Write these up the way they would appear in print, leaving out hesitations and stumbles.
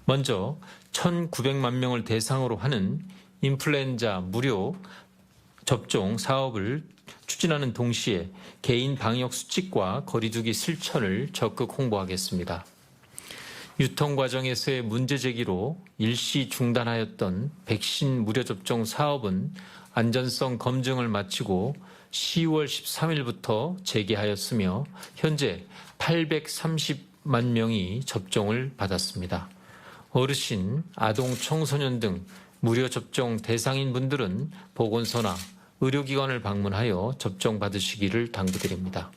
먼저 1,900만 명을 대상으로 하는 인플루엔자 무료 접종 사업을 추진하는 동시에 개인 방역 수칙과 거리두기 실천을 적극 홍보하겠습니다. 유통 과정에서의 문제 제기로 일시 중단하였던 백신 무료 접종 사업은 안전성 검증을 마치고 10월 13일부터 재개하였으며 현재 830만 명이 접종을 받았습니다. 어르신, 아동, 청소년 등 무료 접종 대상인 분들은 보건소나 의료기관을 방문하여 접종 받으시기를 당부드립니다.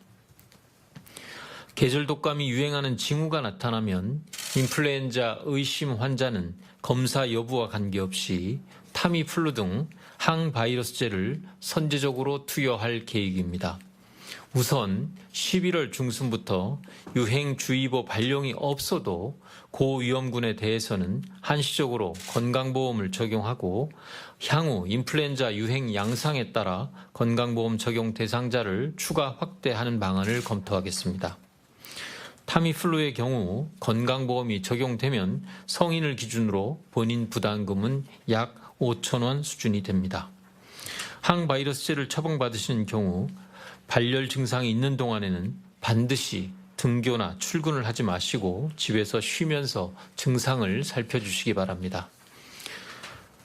계절 독감이 유행하는 징후가 나타나면 인플루엔자 의심 환자는 검사 여부와 관계없이 타미플루 등 항바이러스제를 선제적으로 투여할 계획입니다. 우선 11월 중순부터 유행주의보 발령이 없어도 고위험군에 대해서는 한시적으로 건강보험을 적용하고 향후 인플루엔자 유행 양상에 따라 건강보험 적용 대상자를 추가 확대하는 방안을 검토하겠습니다. 타미플루의 경우 건강보험이 적용되면 성인을 기준으로 본인 부담금은 약 5,000원 수준이 됩니다. 항바이러스제를 처방받으시는 경우 발열 증상이 있는 동안에는 반드시 등교나 출근을 하지 마시고 집에서 쉬면서 증상을 살펴주시기 바랍니다.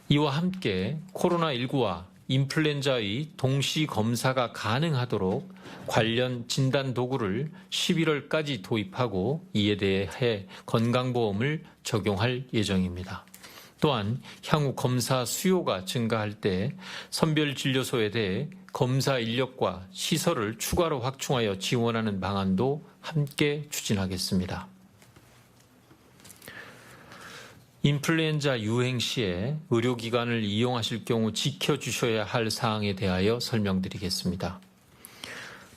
이와 함께 코로나19와 인플루엔자의 동시 검사가 가능하도록 관련 진단 도구를 11월까지 도입하고 이에 대해 건강보험을 적용할 예정입니다. 또한 향후 검사 수요가 증가할 때 선별진료소에 대해 검사 인력과 시설을 추가로 확충하여 지원하는 방안도 함께 추진하겠습니다. 인플루엔자 유행 시에 의료기관을 이용하실 경우 지켜주셔야 할 사항에 대하여 설명드리겠습니다.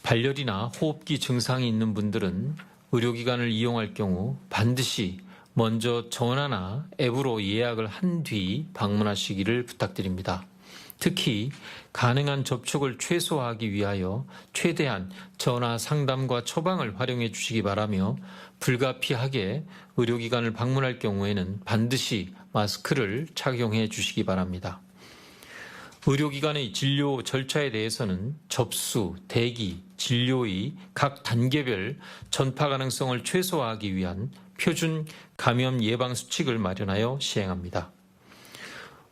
발열이나 호흡기 증상이 있는 분들은 의료기관을 이용할 경우 반드시 먼저 전화나 앱으로 예약을 한 뒤 방문하시기를 부탁드립니다. 특히 가능한 접촉을 최소화하기 위하여 최대한 전화 상담과 처방을 활용해 주시기 바라며 불가피하게 의료기관을 방문할 경우에는 반드시 마스크를 착용해 주시기 바랍니다. 의료기관의 진료 절차에 대해서는 접수, 대기, 진료의 각 단계별 전파 가능성을 최소화하기 위한 표준 감염 예방 수칙을 마련하여 시행합니다.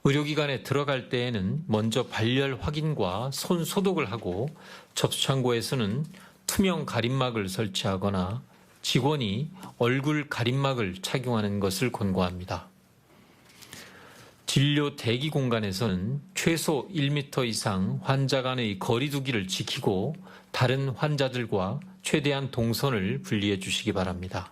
의료기관에 들어갈 때에는 먼저 발열 확인과 손 소독을 하고 접수창고에서는 투명 가림막을 설치하거나 직원이 얼굴 가림막을 착용하는 것을 권고합니다. 진료 대기 공간에서는 최소 1m 이상 환자 간의 거리 두기를 지키고 다른 환자들과 최대한 동선을 분리해 주시기 바랍니다.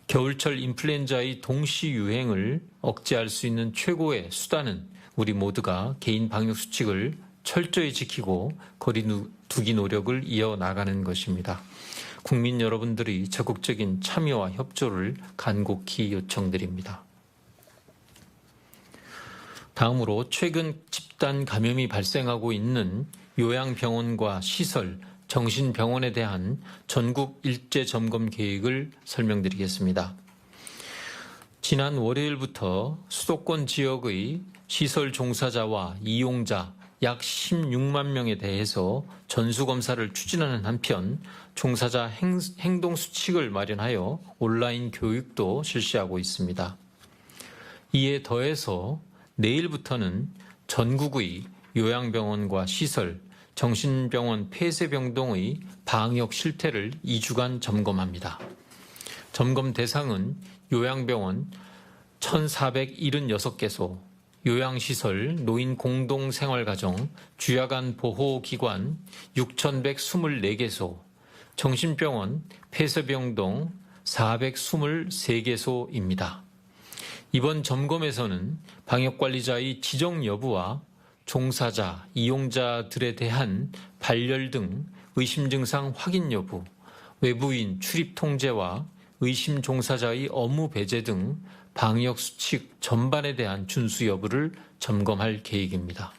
겨울철 인플루엔자의 동시 유행을 억제할 수 있는 최고의 수단은 우리 모두가 개인 방역 수칙을 철저히 지키고 거리 두기 노력을 이어나가는 것입니다. 국민 여러분들의 적극적인 참여와 협조를 간곡히 요청드립니다. 다음으로 최근 집단 감염이 발생하고 있는 요양병원과 시설, 정신병원에 대한 전국 일제 점검 계획을 설명드리겠습니다. 지난 월요일부터 수도권 지역의 시설 종사자와 이용자 약 16만 명에 대해서 전수검사를 추진하는 한편 종사자 행동수칙을 마련하여 온라인 교육도 실시하고 있습니다. 이에 더해서 내일부터는 전국의 요양병원과 시설, 정신병원, 폐쇄병 등의 방역 실태를 2주간 점검합니다. 점검 대상은 요양병원 1,476개소, 요양시설, 노인 공동생활가정, 주야간 보호기관 6,124개소, 정신병원, 폐쇄병 등 423개소입니다. 이번 점검에서는 방역관리자의 지정 여부와 종사자, 이용자들에 대한 발열 등 의심 증상 확인 여부, 외부인 출입 통제와 의심 종사자의 업무 배제 등 방역 수칙 전반에 대한 준수 여부를 점검할 계획입니다.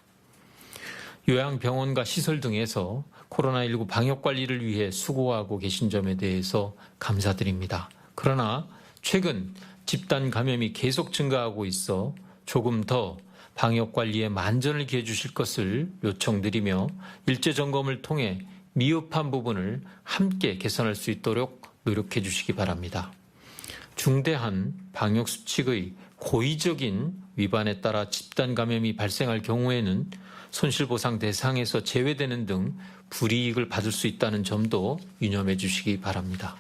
요양병원과 시설 등에서 코로나19 방역 관리를 위해 수고하고 계신 점에 대해서 감사드립니다. 그러나 최근 집단 감염이 계속 증가하고 있어 조금 더 방역 관리에 만전을 기해 주실 것을 요청드리며 일제 점검을 통해 미흡한 부분을 함께 개선할 수 있도록 노력해 주시기 바랍니다. 중대한 방역 수칙의 고의적인 위반에 따라 집단 감염이 발생할 경우에는 손실보상 대상에서 제외되는 등 불이익을 받을 수 있다는 점도 유념해 주시기 바랍니다.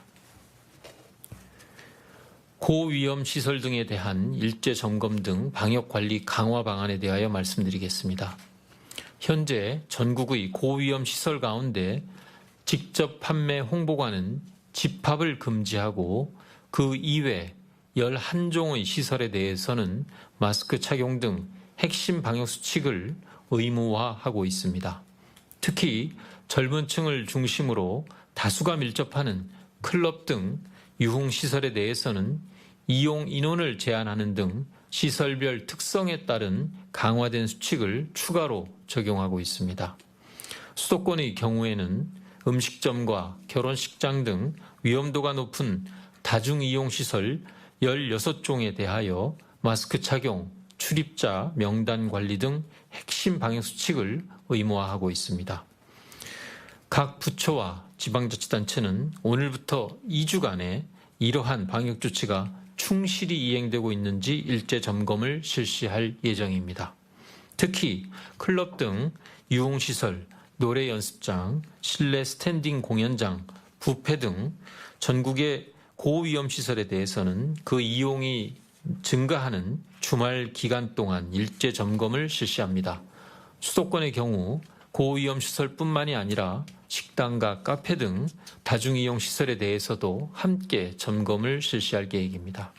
고위험 시설 등에 대한 일제 점검 등 방역 관리 강화 방안에 대하여 말씀드리겠습니다. 현재 전국의 고위험 시설 가운데 직접 판매 홍보관은 집합을 금지하고 그 이외 11종의 시설에 대해서는 마스크 착용 등 핵심 방역 수칙을 의무화하고 있습니다. 특히 젊은 층을 중심으로 다수가 밀접하는 클럽 등 유흥시설에 대해서는 이용 인원을 제한하는 등 시설별 특성에 따른 강화된 수칙을 추가로 적용하고 있습니다. 수도권의 경우에는 음식점과 결혼식장 등 위험도가 높은 다중이용시설 16종에 대하여 마스크 착용, 출입자 명단 관리 등 핵심 방역수칙을 의무화하고 있습니다. 각 부처와 지방자치단체는 오늘부터 2주간에 이러한 방역조치가 충실히 이행되고 있는지 일제 점검을 실시할 예정입니다. 특히 클럽 등 유흥시설, 노래 연습장, 실내 스탠딩 공연장, 뷔페 등 전국의 고위험 시설에 대해서는 그 이용이 증가하는 주말 기간 동안 일제 점검을 실시합니다. 수도권의 경우 고위험 시설뿐만이 아니라 식당과 카페 등 다중이용 시설에 대해서도 함께 점검을 실시할 계획입니다.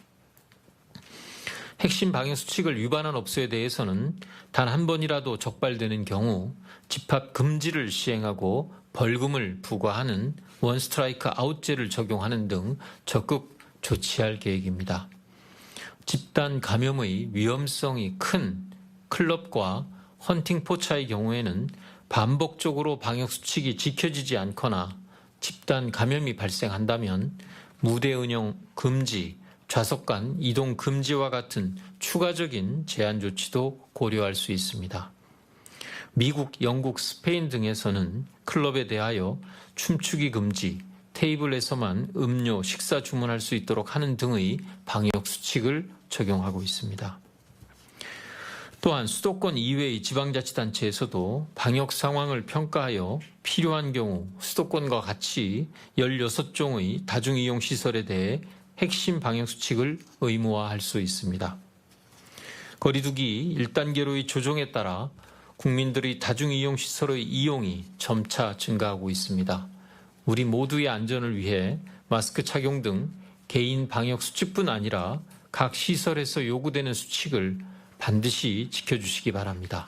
핵심 방역수칙을 위반한 업소에 대해서는 단 한 번이라도 적발되는 경우 집합 금지를 시행하고 벌금을 부과하는 원스트라이크 아웃제를 적용하는 등 적극 조치할 계획입니다. 집단 감염의 위험성이 큰 클럽과 헌팅 포차의 경우에는 반복적으로 방역수칙이 지켜지지 않거나 집단 감염이 발생한다면 무대 운영 금지, 좌석 간 이동 금지와 같은 추가적인 제한 조치도 고려할 수 있습니다. 미국, 영국, 스페인 등에서는 클럽에 대하여 춤추기 금지, 테이블에서만 음료, 식사 주문할 수 있도록 하는 등의 방역수칙을 적용하고 있습니다. 또한 수도권 이외의 지방자치단체에서도 방역 상황을 평가하여 필요한 경우 수도권과 같이 16종의 다중이용시설에 대해 핵심 방역수칙을 의무화할 수 있습니다. 거리두기 1단계로의 조정에 따라 국민들의 다중이용시설의 이용이 점차 증가하고 있습니다. 우리 모두의 안전을 위해 마스크 착용 등 개인 방역수칙뿐 아니라 각 시설에서 요구되는 수칙을 반드시 지켜주시기 바랍니다.